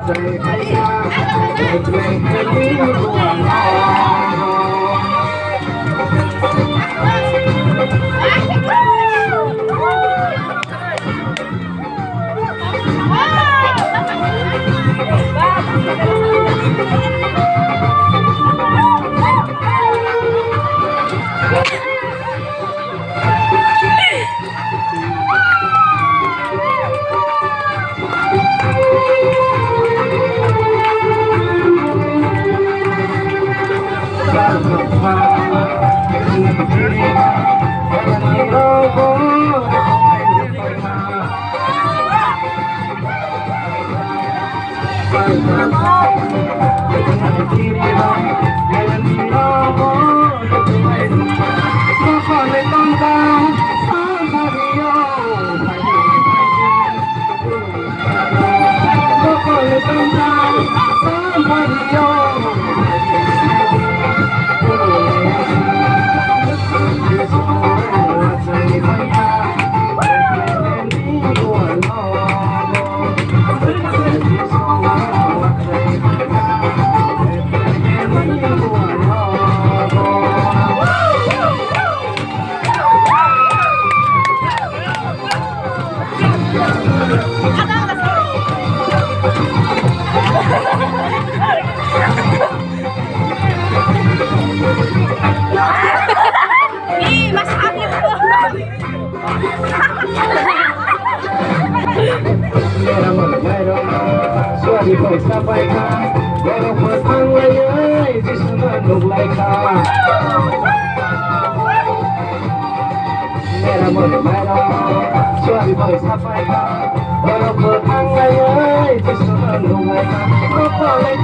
ใจใครมาเพื่อนจะมีตัวน้ที่เคยสบายค่ะแต่เราเปิดทางเลยที่สนุกลุกไหลค่ะแม่เราหมดไม่รอช่วยที่เคยสบายค่ะแต่เราเปิดทางเลยที่สนุกลุกไหลค่ะ